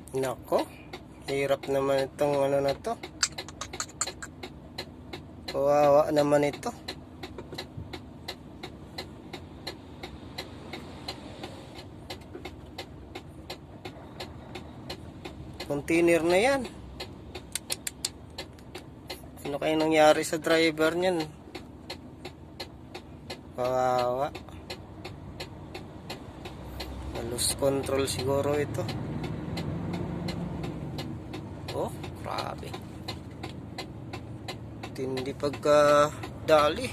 Nako, hirap naman itong ano na to. Kawawa naman ito. Container na yan. Ano kaya nangyari sa driver niyan? Kawawa. Lose control siguro ito. Oh, grabe. Tindi pagka dali.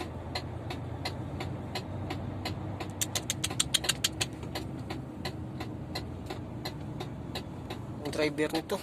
Ang driver nito.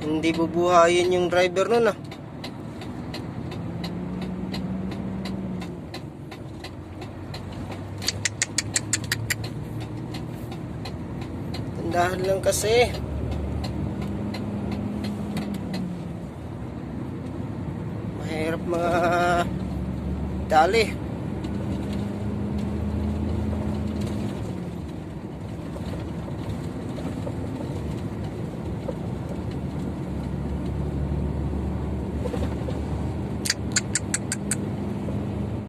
Hindi bubuhayin yung driver nun ah. Tandahan lang kasi. Mahirap mga dali.